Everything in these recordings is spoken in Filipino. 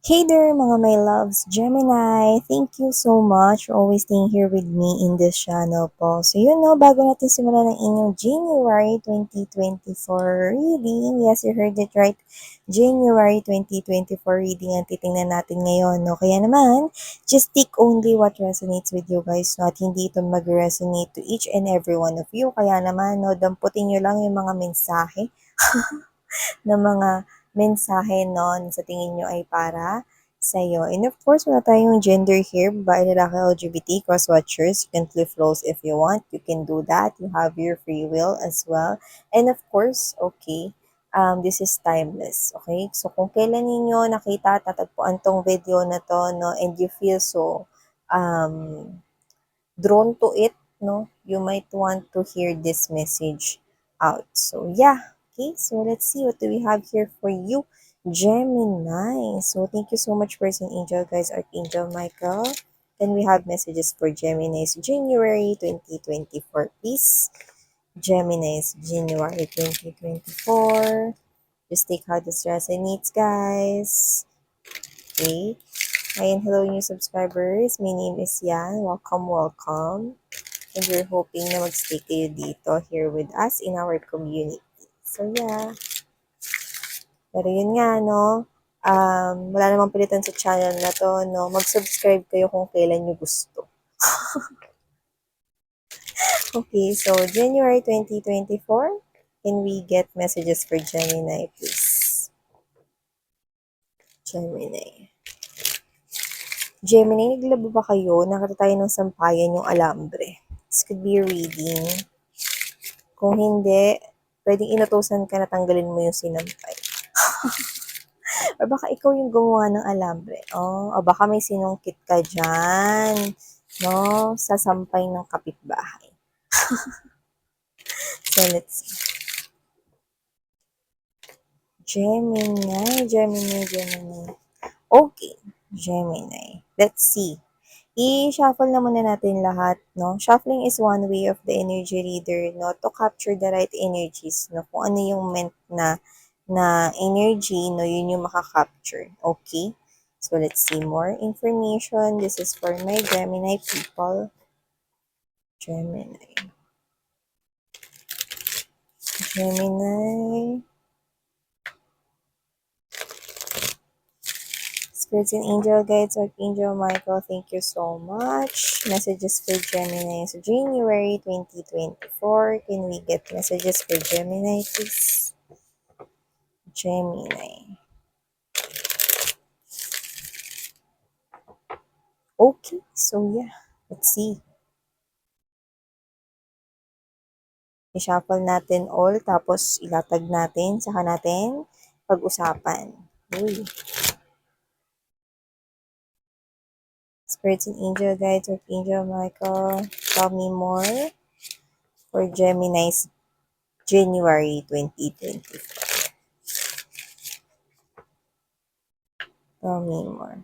Hey there, mga my loves, Gemini. Thank you so much for always staying here with me in this channel po. So yun no, bago natin simulan ng inyong January 2024 reading. Yes, you heard it right. January 2024 reading ang titingnan natin ngayon. No? Kaya naman, just take only what resonates with you guys. No? At hindi ito mag-resonate to each and every one of you. Kaya naman, no, damputin nyo lang yung mga mensahe ng mga mensahe nun sa tingin nyo ay para sa'yo. And of course, wala tayong gender here, babae, lalaki, LGBT, cross-watchers. You can flip roles if you want. You can do that. You have your free will as well. And of course, okay, this is timeless. Okay? So, kung kailan ninyo nakita, tatagpuan tong video na to, no, and you feel so um, drawn to it, no, you might want to hear this message out. So yeah, okay, so let's see what do we have here for you, Gemini. So thank you so much, Person Angel, guys, Archangel Michael. Then we have messages for Gemini's January 2024, please. Gemini's January 2024. Just take how this resonates, guys. Okay. Hi and hello new subscribers. My name is Yan. Welcome, welcome. And we're hoping na magstay kayo dito here with us in our community. So yeah. Pero yun nga, no? Wala namang pilitan sa channel na to, no? Mag-subscribe kayo kung kailan nyo gusto. Okay, so January 2024, can we get messages for Gemini, please? Gemini. Gemini, naglaba ba kayo? Nakita tayo ng sampayan yung alambre. This could be a reading. Kung hindi, pwedeng inutusan ka na tanggalin mo yung sinampay. Or baka ikaw yung gumawa ng alambre. Oh, o baka may sinungkit ka dyan. No? Sa sampay ng kapitbahay. So, let's see. Gemini. Okay, Gemini. Let's see. I-shuffle na muna natin lahat, no? Shuffling is one way of the energy reader, no? To capture the right energies, no? Kung ano yung meant na energy, no? Yun yung makakapture. Okay? So, let's see more information. This is for my Gemini people. Gemini. Spirits and angel guides, Archangel Michael, thank you so much. Messages for Gemini. So, January 2024. Can we get messages for Gemini, please? Gemini. Okay, so yeah, let's see. I-shuffle natin all, tapos ilatag natin, saka natin pag-usapan. Uy. Spirits and angel guides, Archangel Michael, tell me more for Gemini's January 2024. Tell me more.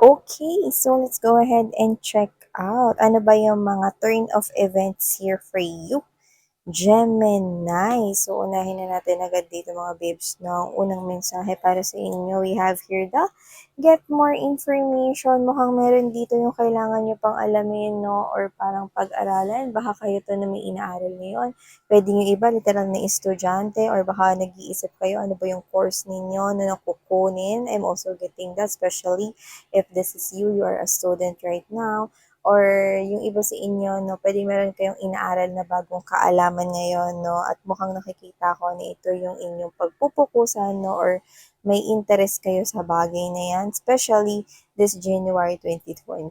Okay, so let's go ahead and check out. Ano ba yung mga turn of events here for you? Gemini. So, unahin na natin agad dito mga babes ng unang mensahe para sa inyo. We have here the get more information. Mukhang meron dito yung kailangan nyo pang alamin, no? Or parang pag-aralan. Baka kayo to na may inaaral ngayon. Pwede yung iba, literal na estudyante. Or baka nag-iisip kayo, ano ba yung course ninyo na nakukunin. I'm also getting that, especially if this is you are a student right now. Or yung iba sa inyo, no, pwede meron kayong inaaral na bagong kaalaman ngayon, no, at mukhang nakikita ko na ito yung inyong pagpupukusan, no, or may interest kayo sa bagay na yan, especially this January 2024,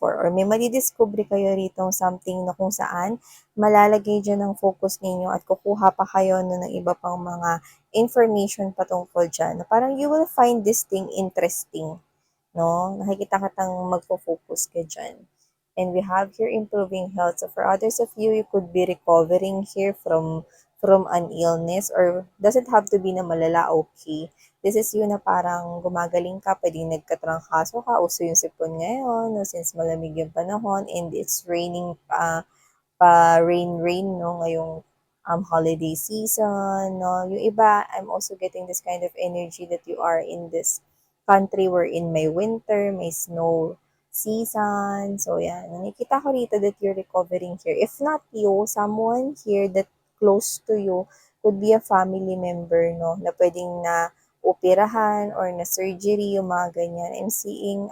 or may madidiscover kayo rito something na kung saan malalagay dyan ang focus ninyo at kukuha pa kayo no, ng iba pang mga information patungkol dyan. Parang you will find this thing interesting, no? Nakikita kitang magfo-focus ka dyan. And we have here improving health. So for others of you, you could be recovering here from an illness, or doesn't have to be na malala, okay? This is you na parang gumagaling ka, pwedeng nagkatrangkaso ka, uso yung sipon ngayon, no, since malamig yung panahon and it's raining pa-rain-rain 'no, ngayong, holiday season 'no. Yung iba, I'm also getting this kind of energy that you are in this country wherein may winter, may snow season. So yan, nakikita ko rito that you're recovering here. If not you, someone here that close to you could be a family member 'no, na puwedeng naoperahan or na-surgery, yung mga ganyan. I'm seeing,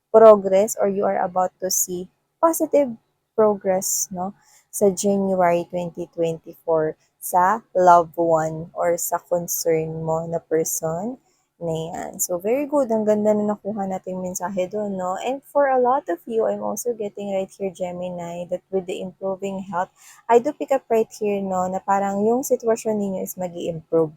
progress or you are about to see positive progress 'no, sa January 2024 sa loved one or sa concern mo na person na yan. So, very good. Ang ganda na nakuha nating mensahe doon, no? And for a lot of you, I'm also getting right here, Gemini, that with the improving health, I do pick up right here, no, na parang yung sitwasyon ninyo is mag improve.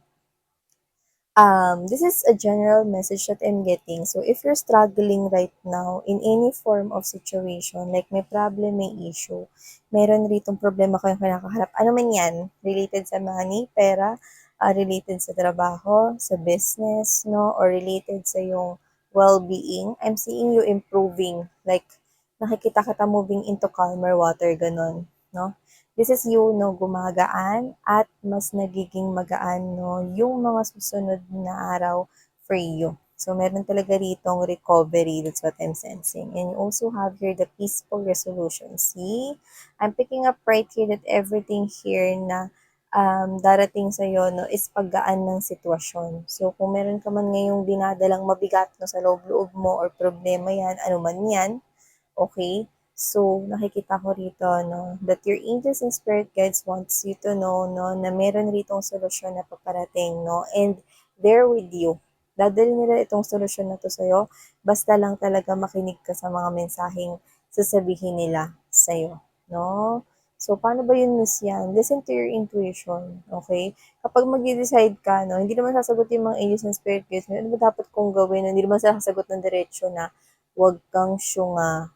This is a general message that I'm getting. So, if you're struggling right now in any form of situation, like may problem, may issue, meron ritong problema kayong kinakaharap, ano man yan, related sa money, pera, related sa trabaho, sa business, no, or related sa yung well-being, I'm seeing you improving. Like, nakikita kita moving into calmer water, ganun, no? This is you 'no, gumagaan at mas nagiging magaan 'no, yung mga susunod na araw for you. So, meron talaga ritong recovery, that's what I'm sensing. And you also have here the peaceful resolution. See, I'm picking up right here that everything here na darating sa'yo 'no, is paggaan ng sitwasyon. So, kung meron ka man ngayong dinadalang mabigat 'no, sa loob-loob mo or problema yan, ano man yan, okay? So, nakikita ko rito, no, that your angels and spirit guides wants you to know, no, na meron ritong solusyon na paparating, no, and they're with you. Dadali nila itong solusyon na to sa'yo, basta lang talaga makinig ka sa mga mensaheng sasabihin nila sa'yo, no? So, paano ba yun, Miss Yan? Listen to your intuition, okay? Kapag mag-decide ka, no, hindi naman sasagot yung mga angels and spirit guides mo, ano ba dapat kong gawin? Hindi naman sasagot ng diretsyo na, huwag kang syunga,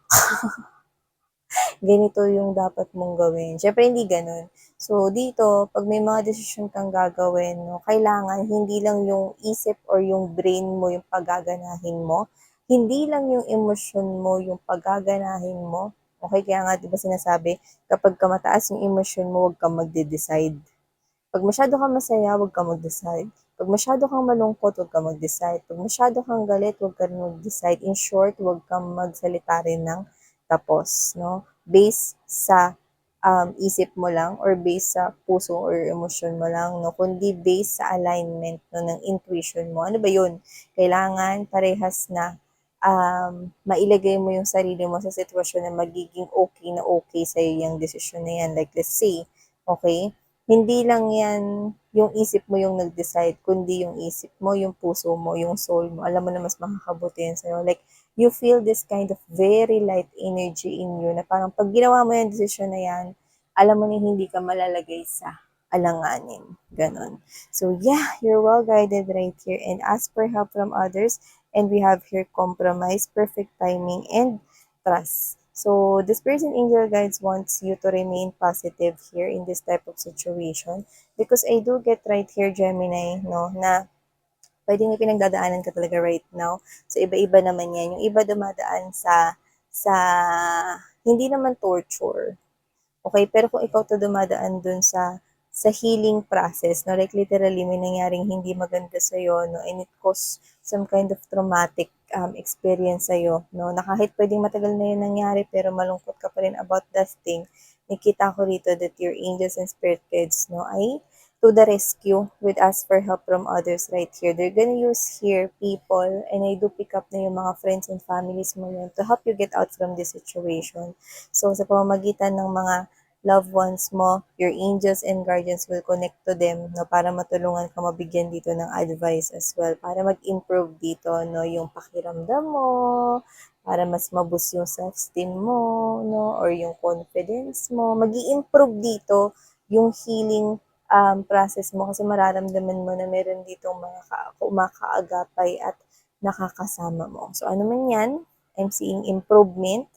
ganito yung dapat mong gawin. Siyempre, hindi ganun. So, dito, pag may mga desisyon kang gagawin, no, kailangan hindi lang yung isip or yung brain mo yung pagaganahin mo, hindi lang yung emosyon mo yung pagaganahin mo. Okay, kaya nga, di ba sinasabi, kapag kamataas yung emosyon mo, huwag kang magde-decide. Pag masyado kang masaya, huwag kang mag-decide. Pag masyado kang malungkot, huwag kang mag-decide. Pag masyado kang galit, huwag kang mag-decide. In short, huwag kang magsalita rin ng tapos, no? Based sa isip mo lang or based sa puso or emosyon mo lang, no? Kundi based sa alignment no, ng intuition mo. Ano ba yun? Kailangan parehas na mailagay mo yung sarili mo sa sitwasyon na magiging okay sa yung desisyon na yan. Like, let's say, okay, hindi lang yan yung isip mo yung nag-decide, kundi yung isip mo, yung puso mo, yung soul mo. Alam mo na mas makakabuti yan sa'yo. Like, you feel this kind of very light energy in you na parang pag ginawa mo yung decision na yan, alam mo na hindi ka malalagay sa alanganin. Ganon. So, yeah, you're well guided right here. And ask for help from others. And we have here compromise, perfect timing, and trust. So, the Spirits and Angel Guides wants you to remain positive here in this type of situation because I do get right here, Gemini, no, na pwedeng may pinagdadaanan ka talaga right now. So, iba-iba naman yan. Yung iba dumadaan sa hindi naman torture, okay, pero kung ikaw 'to dumadaan dun sa healing process 'no, like literally may nangyaring hindi maganda sa'yo 'no, and it caused some kind of traumatic, experience sa'yo 'no, na kahit puwedeng matagal na yun nangyari pero malungkot ka pa rin about that thing, nakikita ko rito that your angels and spirit guides 'no, ay to the rescue with ask for help from others right here. They're gonna use here people, and I do pick up na yung mga friends and families mo yun to help you get out from this situation. So, sa pamamagitan ng mga loved ones mo, your angels and guardians will connect to them no, para matulungan ka mabigyan dito ng advice as well. Para mag-improve dito no, yung pakiramdam mo, para mas maboost yung self-esteem mo, no, or yung confidence mo. Mag improve dito yung healing process mo kasi mararamdaman mo na meron ditong mga kumakaagapay at nakakasama mo. So, ano man yan, I'm seeing improvement,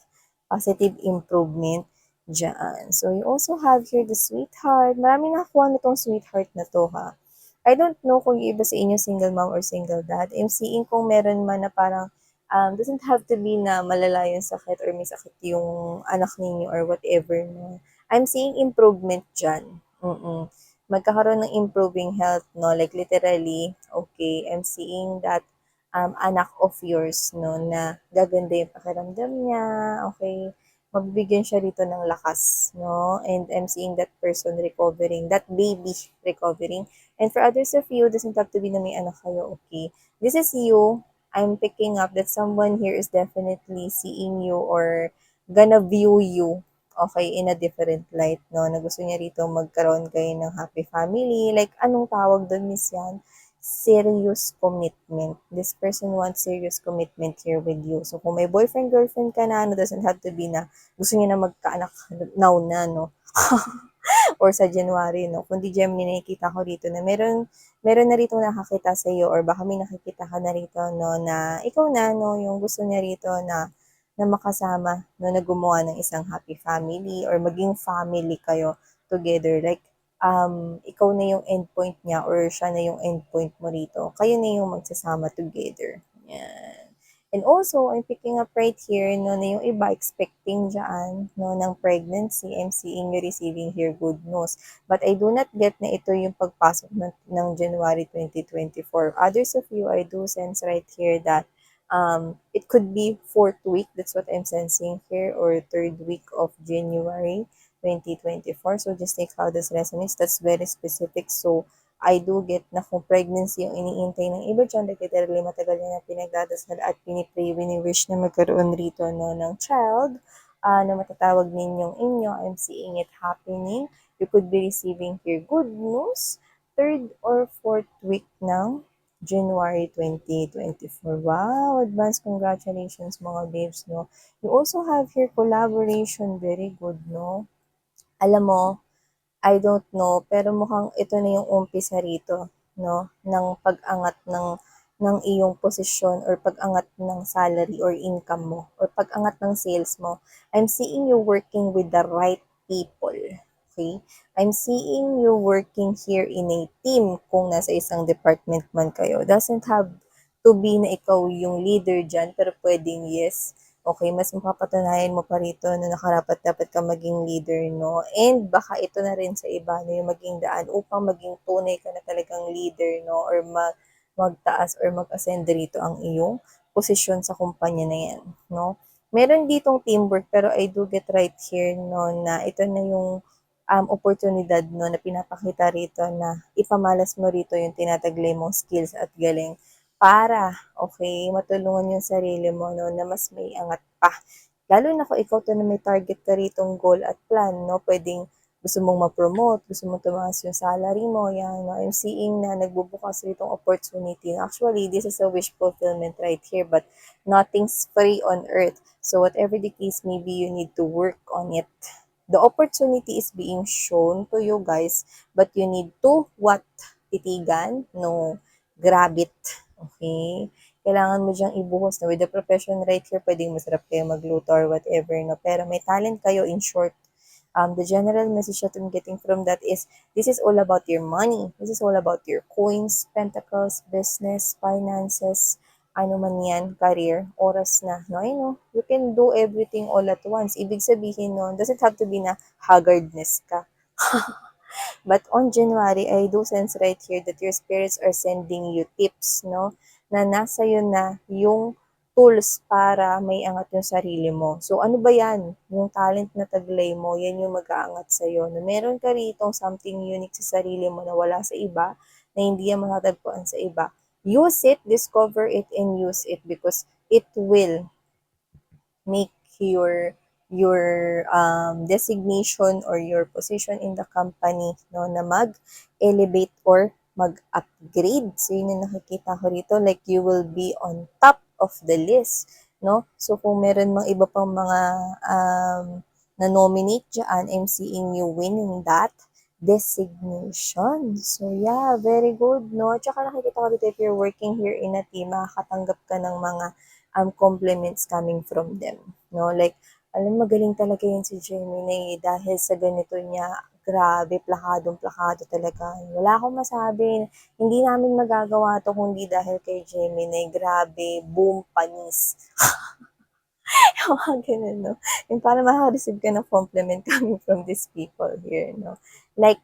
positive improvement dyan. So, you also have here the sweetheart. Marami nakuha nitong sweetheart na to, ha. I don't know kung yung iba sa inyo single mom or single dad. I'm seeing kung meron man na parang doesn't have to be na malala yung sakit or may sakit yung anak ninyo or whatever, no. I'm seeing improvement dyan. Mm. Magkakaroon ng improving health, no. Like literally, okay, I'm seeing that anak of yours, no, na gaganda yung pakiramdam niya, okay, mabibigyan siya rito ng lakas, no, and I'm seeing that person recovering, that baby recovering. And for others of you, doesn't have to be na may anak kayo, okay? This is you. I'm picking up that someone here is definitely seeing you or gonna view you, okay, in a different light, no? Na gusto niya rito magkaroon kayo ng happy family. Like, anong tawag doon, Miss Yan? Serious commitment. This person wants serious commitment here with you. So, kung may boyfriend, girlfriend ka na, no, doesn't have to be na gusto niya na magkaanak now na, no? Or sa January, no? Kundi Gemini, nakikita ko rito na meron na rito nakakita sa iyo or baka may nakikita ka na rito, no, na ikaw na, no, yung gusto niya rito na makasama, no, na gumawa ng isang happy family or maging family kayo together. Like, ikaw na yung endpoint niya or siya na yung endpoint mo rito. Kayo na yung magsasama together. Yan. And also, I'm picking up right here, no, na yung iba expecting dyan, no, ng pregnancy. I'm seeing you receiving here good news. But I do not get na ito yung pagpasok ng January 2024. Others of you, I do sense right here that it could be fourth week. That's what I'm sensing here, or third week of January 2024. So just take how this resonates. That's very specific. So I do get na kung pregnancy yung iniintay ng iba dyan, like literally matagal niya na pinagdadasal at pinipray, wini-wish na magkaroon rito, no, ng child, na matatawag ninyong inyo. I'm seeing it happening. You could be receiving here good news, third or fourth week ng January 2024. Wow! Advance congratulations mga babes, no? You also have here collaboration. Very good, no? Alam mo, I don't know, pero mukhang ito na yung umpisa rito, no, ng pag-angat ng iyong posisyon or pag-angat ng salary or income mo or pag-angat ng sales mo. I'm seeing you working with the right people. Okay? I'm seeing you working here in a team kung nasa isang department man kayo. Doesn't have to be na ikaw yung leader dyan, pero pwedeng yes. Okay, mas mapapatunayan mo pa rito na nakarapat-dapat ka maging leader, no? And baka ito na rin sa iba, no, yung maging daan upang maging tunay ka na talagang leader, no? Or magtaas or mag-ascend rito ang iyong posisyon sa kumpanya na yan, no? Meron ditong teamwork, pero I do get right here, no, na ito na yung oportunidad, no, na pinapakita rito na ipamalas mo rito yung tinataglay mong skills at galing para, okay, matulungan yung sarili mo, no, na mas may angat pa. Lalo na kung ikaw to na may target ka ritong goal at plan, no, pwedeng gusto mong ma-promote, gusto mong tumaas yung salary mo, yan, no, I'm seeing na nagbubukas ritong opportunity. Actually, this is a wish fulfillment right here, but nothing's free on earth. So whatever the case may be, you need to work on it. The opportunity is being shown to you guys, but you need to what? Titigan? No, grab it. Okay? Kailangan mo diyang ibuhos na with the profession right here, pwedeng masarap kayo magluto or whatever, no? Pero may talent kayo, in short. The general message that I'm getting from that is, this is all about your money. This is all about your coins, pentacles, business, finances, ano man yan, career, oras na. No, I know, you can do everything all at once. Ibig sabihin no, doesn't have to be na haggardness ka. But on January, I do sense right here that your spirits are sending you tips, no? Na nasa yun na yung tools para may angat yung sarili mo. So, ano ba yan? Yung talent na taglay mo, yan yung mag-aangat sa'yo. Na meron ka rito something unique sa sarili mo na wala sa iba, na hindi yan matatagpuan sa iba. Use it, discover it, and use it because it will make your designation or your position in the company, no, na mag-elevate or mag-upgrade. So yun yung nakikita ko rito, like you will be on top of the list, no? So kung meron mga iba pang mga na-nominate dyan, I'm seeing you winning that designation. So yeah, very good, no? Tsaka nakikita ko dito if you're working here in a team, makakatanggap ka ng mga compliments coming from them, no? Like, alam, magaling talaga yun si Gemini dahil sa ganito niya grabe, plakadong-plakado talaga. Wala akong masabi. Hindi namin magagawa to kundi dahil kay Gemini. Grabe, boom, panis. Yung mga ganun, no? Yung parang makaka-receive ka ng compliment coming from these people here, no? Like,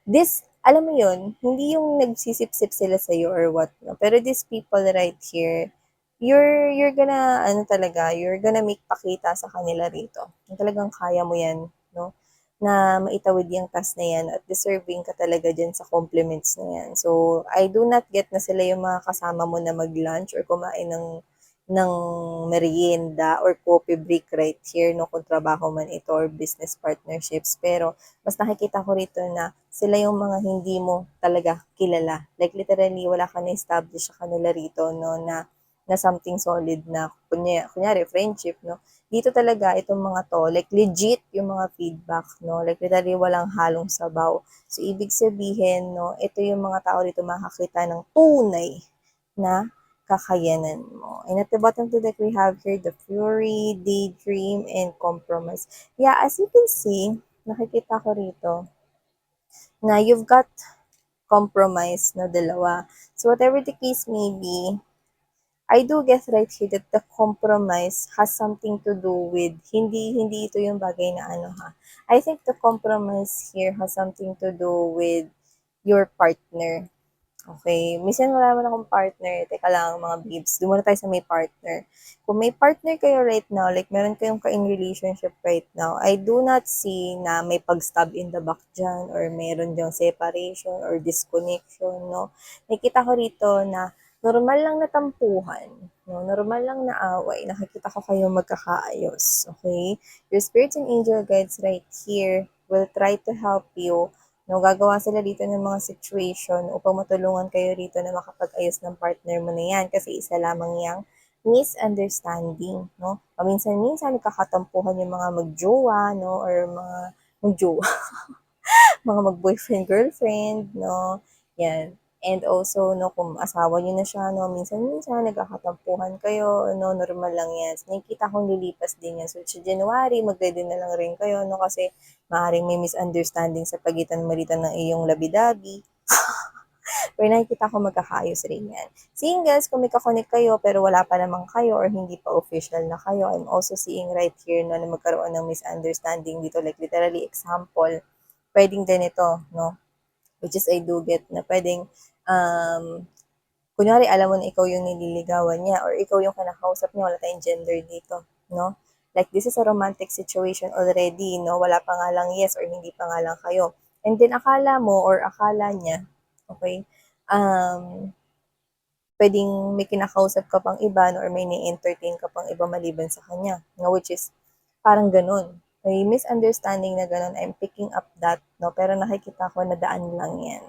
this, alam mo yun, hindi yung nagsisip-sip sila sa'yo or what, no? Pero these people right here, you're gonna, ano talaga, you're gonna make pakita sa kanila rito. Yung talagang kaya mo yan, no? Na maitawid yung task na yan at deserving ka talaga dyan sa compliments na yan. So, I do not get na sila yung mga kasama mo na mag-lunch or kumain ng merienda or coffee break right here, no, kung trabaho man ito or business partnerships. Pero, mas nakikita ko rito na sila yung mga hindi mo talaga kilala. Like, literally, wala ka na-establish sa kanila rito, no, na something solid na, kunyari, friendship, no. Dito talaga, itong mga to, like, legit yung mga feedback, no. Like, literally, walang halong sabaw. So, ibig sabihin, no, ito yung mga tao dito makakita ng tunay na kakayanan mo. And at the bottom of the deck, we have here the Fury, Daydream, and Compromise. Yeah, as you can see, nakikita ko rito na you've got compromise na dalawa. So whatever the case may be, I do guess right here that the compromise has something to do with, hindi ito yung bagay na ano ha. I think the compromise here has something to do with your partner. Okay, minsan wala naman akong partner. Teka lang, mga babes. Doon muna tayo sa may partner. Kung may partner kayo right now, like meron kayong ka-in relationship right now, I do not see na may pag-stab in the back dyan or meron dyang separation or disconnection, no? Nakikita ko rito na normal lang na tampuhan, no? Normal lang na away. Nakikita ko kayo magkakaayos, okay? Your spirits and angel guides right here will try to help you. No, gagawa sila dito ng mga situation upang matulungan kayo rito na makapag-ayos ng partner mo na yan kasi isa lamang yang misunderstanding, no? Paminsan-minsan nagkakatampuhan yung mga magjowa, no? Or mga magjowa, mga mag-boyfriend, girlfriend, no? Yan. And also, no, kung asawa niyo na siya, no, minsan-minsan nagkakatampuhan kayo, no, normal lang yan. So, nakikita kong lilipas din yan. So, sa January, mag-ready na lang rin kayo, no, kasi maaaring may misunderstanding sa pagitan mo dito ng iyong labi-dabi. Pero nakikita ko magkakaayos rin yan. Singles, kung may kakonect kayo pero wala pa naman kayo or hindi pa official na kayo, I'm also seeing right here no, na magkaroon ng misunderstanding dito. Like literally example, pwedeng ganito, no? Which is I do get na pwedeng, kunyari alam mo na ikaw yung nililigawan niya or ikaw yung kinakausap niya, wala tayong gender dito, no? Like this is a romantic situation already, no? Wala pa nga lang yes or hindi pa nga lang kayo. And then akala mo or akala niya, okay, pwedeng may kinakausap ka pang iba no, or may ni-entertain ka pang iba maliban sa kanya. No, which is parang ganun. May misunderstanding na ganun. I'm picking up that, no? Pero nakikita ko na daan lang yan.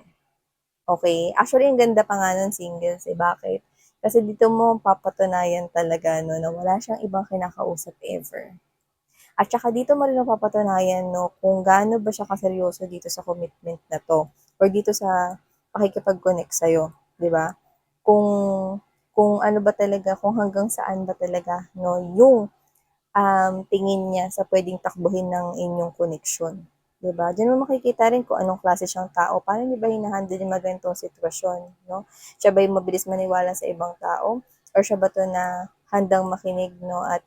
Okay? Actually, ang ganda pa nga nun singles, eh. Bakit? Kasi dito mo papatunayan talaga, no, na wala siyang ibang kinakausap ever. At saka dito mo rin mapapatunayan, no, kung gaano ba siya kaseryoso dito sa commitment na to or dito sa pakikipag-connect sa'yo, di ba? Kung, kung ano ba talaga, kung hanggang saan ba talaga, no, yung tingin niya sa pwedeng takbuhin ng inyong connection. Diba? Diyan mo makikita rin kung anong klase siyang tao. Paano niya ba hinahandle yung mga ganitong sitwasyon? No? Siya ba yung mabilis maniwala sa ibang tao? Or siya ba to na handang makinig no, at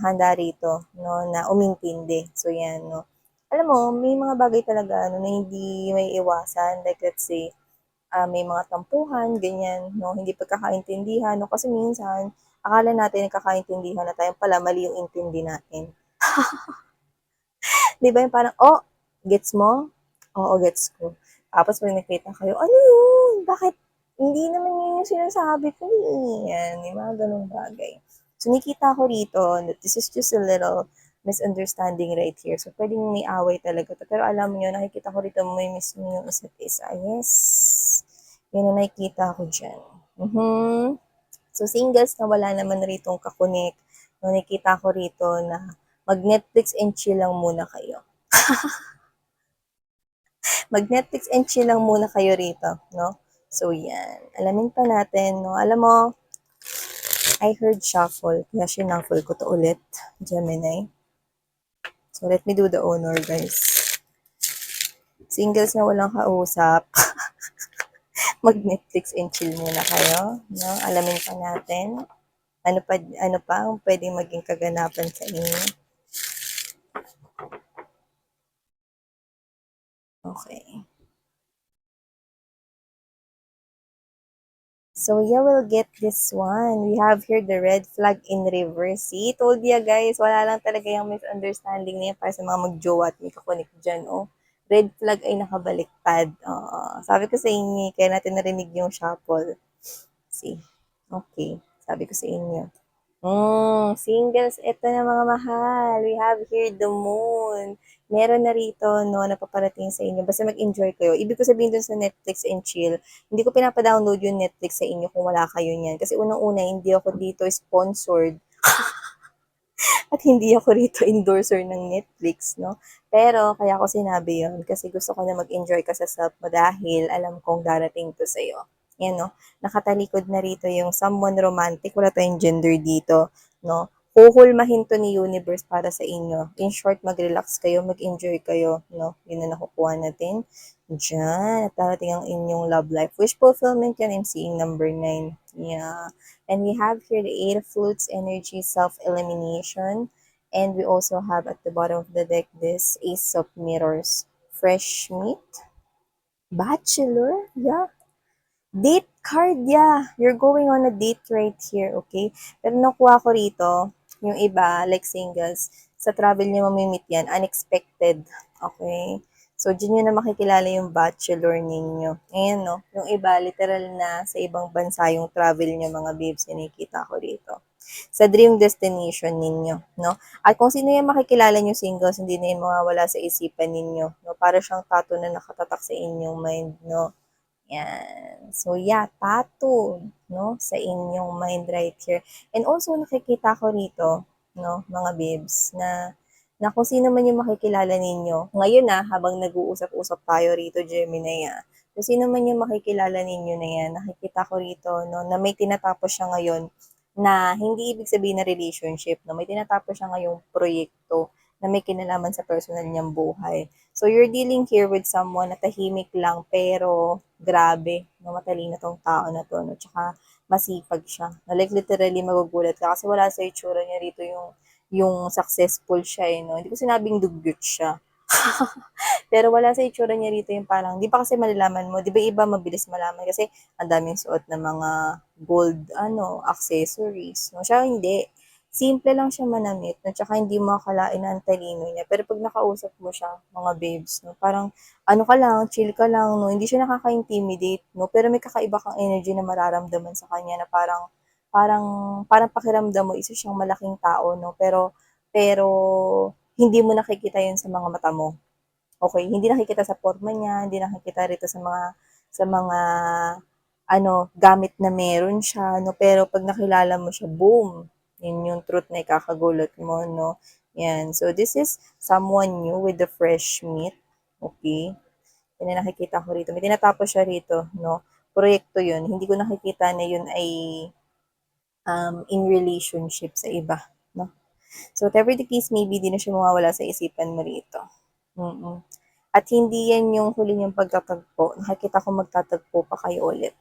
handa rito no, na umintindi? So yan. No? Alam mo, may mga bagay talaga no, na hindi may iwasan. Like let's say, may mga tampuhan, ganyan, no? Hindi pagkakaintindihan, no? Kasi minsan, akala natin nagkakaintindihan na tayo pala, mali yung intindi natin. Di ba yung parang, oh, gets mo? Oo, gets ko. Tapos pag nakita kayo, ano yun? Bakit? Hindi naman yun yung sinasabi ko eh. Yan, yung mga ganong bagay. So, nakita ko rito that this is just a little misunderstanding right here. So, pwedeng may away talaga to. Pero alam niyo, nakikita ko rito may mismo yung isa't isa. Yes. Yan ang nakikita ko dyan. So, singles na wala naman rito kakunik. No, nakikita ko rito na mag-Netflix and chill lang muna kayo. Mag-Netflix and chill lang muna kayo rito, no? So, yan. Alamin pa natin, no? Alam mo, I heard shuffle, kaya shuffle ko to ulit, Gemini. So, let me do the honor, guys. Singles na walang kausap, mag-Netflix and chill muna kayo, no? Alamin pa natin ano pa ang pwedeng maging kaganapan sa inyo. Okay. So yeah, we'll get this one. We have here the red flag in reverse. See, told ya guys, wala lang talaga yung misunderstanding niya para sa mga mag-jowa at may kakunik dyan, oh. Red flag ay nakabaliktad. Sabi ko sa inyo, kaya natin narinig yung shuffle. See, okay. Sabi ko sa inyo. Singles, ito na mga mahal. We have here the moon. Meron na rito, no, na paparating sa inyo. Basta mag-enjoy kayo. Ibig ko sabihin dun sa Netflix and chill, hindi ko pinapa-download yung Netflix sa inyo kung wala kayo niyan. Kasi unang-una, hindi ako dito sponsored at hindi ako rito endorser ng Netflix, no? Pero, kaya ko sinabi yon kasi gusto ko na mag-enjoy ka sa self mo dahil alam kong darating to sa'yo. Yan, no? Nakatalikod na rito yung someone romantic. Wala tayong gender dito, no? Huhulmahin to ni universe para sa inyo. In short, mag-relax kayo, mag-enjoy kayo, no? Yun na nakukuha natin. Diyan, at darating ang inyong love life. Wish fulfillment yan, I'm seeing number 9. Yeah. And we have here the Eight of Flutes energy self-elimination. And we also have at the bottom of the deck this Ace of Mirrors. Fresh meat. Bachelor? Yeah. Date card, yeah. You're going on a date right here, okay? Pero nakuha ko rito, yung iba, like singles, sa travel niyo mamimit yan, unexpected, okay? So, dyan nyo na makikilala yung bachelor ninyo. Ayan, no? Yung iba, literal na sa ibang bansa yung travel nyo, mga babes, yung nakikita ko rito. Sa dream destination ninyo, no? At kung sino yung makikilala nyo singles, hindi na yung mawawala sa isipan ninyo, no? Para siyang tattoo na nakatatak sa inyong mind, no? Yan. So, yeah, tattoo, no, sa inyong mind right here. And also, nakikita ko rito, no, mga babes, na kung sino man yung makikilala ninyo. Ngayon na, habang nag-uusap-usap tayo rito, Gemini, kung sino man yung makikilala ninyo na yan, nakikita ko rito, no, na may tinatapos siya ngayon na hindi ibig sabihin na relationship, no, may tinatapos siya ngayong proyekto na may kinalaman sa personal niyang buhay. So, you're dealing here with someone na tahimik lang, pero grabe, no, matalino tong tao na to, no, tsaka masipag siya. No, like, literally, magugulat ka kasi wala sa itsura niya rito yung successful siya, eh, no. Hindi ko sinabing dugyot siya. Pero wala sa itsura niya rito yung parang, di pa kasi malalaman mo, di ba iba mabilis malaman kasi ang daming suot na mga gold, accessories. No? Siya hindi. Simple lang siya manamit, no? Tsaka hindi mo akalain na ang talino niya. Pero pag nakausap mo siya, mga babes, no? Parang, ano ka lang, chill ka lang, no? Hindi siya nakaka-intimidate, no? Pero may kakaiba kang energy na mararamdaman sa kanya na parang, parang pakiramdam mo, isa siyang malaking tao, no? Pero, hindi mo nakikita yun sa mga mata mo. Okay, hindi nakikita sa porma niya, hindi nakikita rito sa mga gamit na meron siya, no? Pero pag nakilala mo siya, boom! Yun yung truth na ikakagulat mo, no? Yan. So, this is someone new with the fresh meat. Okay? Yan na nakikita ko rito. May tinatapos siya rito, no? Proyekto yun. Hindi ko nakikita na yun ay in relationship sa iba, no? So, whatever the case may be, di na siya mawawala sa isipan mo rito. Mm. At hindi yan yung huli niyong pagtatagpo. Nakikita ko magtatagpo pa kayo ulit.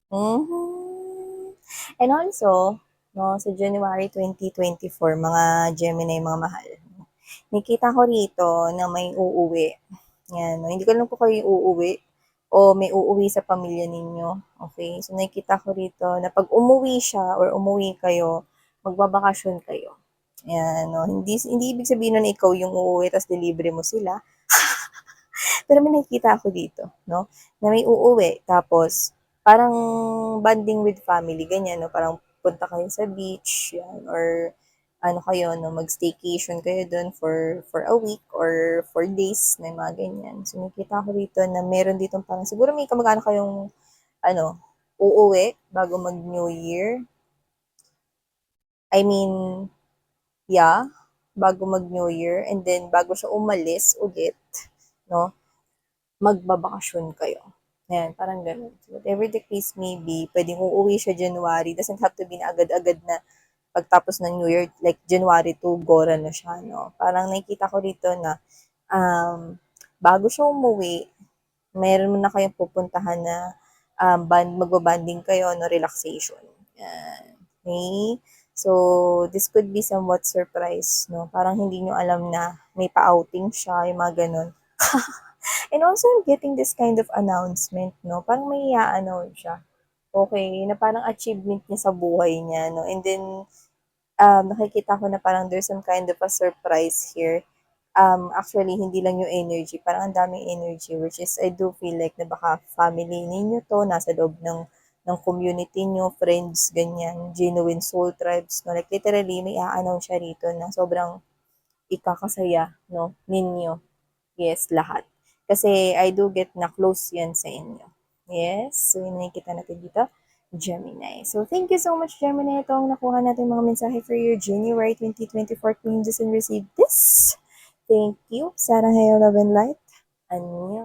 Mhm. And also, no, sa January 2024, mga Gemini, mga mahal, nakita ko rito na may uuwi. Yan, no? Hindi ko lang po kayo uuwi o may uuwi sa pamilya ninyo. Okay? So, nakikita ko rito na pag umuwi siya or umuwi kayo, magbabakasyon kayo. Yan, no? Hindi ibig sabihin na ikaw yung uuwi tapos delivery mo sila. Pero may nakikita ako dito, no? Na may uuwi, tapos parang bonding with family, ganyan, no? Parang punta kayo sa beach, yan, or ano kayo, no, mag-staycation kayo doon for a week or 4 days, na mga ganyan. So, nakita ko dito na meron dito parang, siguro may kamag-anak kayong, uuwi bago mag-New Year. I mean, yeah, bago mag-New Year, and then bago siya umalis ulit, no, magbabakasyon kayo. Ayan, parang gano'n. So, whatever the case may be, pwedeng uuwi siya January. Doesn't have to be na agad-agad na pagtapos ng New Year, like January 2, gora na siya, no? Parang nakikita ko dito na um, bago siya umuwi, meron na kayong pupuntahan na magbabanding kayo, no, relaxation. Yan. Okay? So, this could be somewhat surprise, no? Parang hindi nyo alam na may pa-outing siya, yung mga ganun. And also, I'm getting this kind of announcement, no? Parang may i-announce siya. Okay, na parang achievement niya sa buhay niya, no? And then, nakikita ko na parang there's some kind of a surprise here. Actually, hindi lang yung energy, parang ang daming energy, which is, I do feel like na baka family ninyo to, nasa loob ng community nyo, friends, ganyan, genuine soul tribes, no? Like, literally, may a-announce siya rito na sobrang ikakasaya, no, ninyo. Yes, lahat. Kasi I do get na close yan sa inyo. Yes, so yun nakikita natin dito. Gemini. So, thank you so much, Gemini. Ito ang nakuha natin mga mensahe for your January 2024 Queen and receive this. Thank you. Sarah Hayo Love and Light. Annyeong.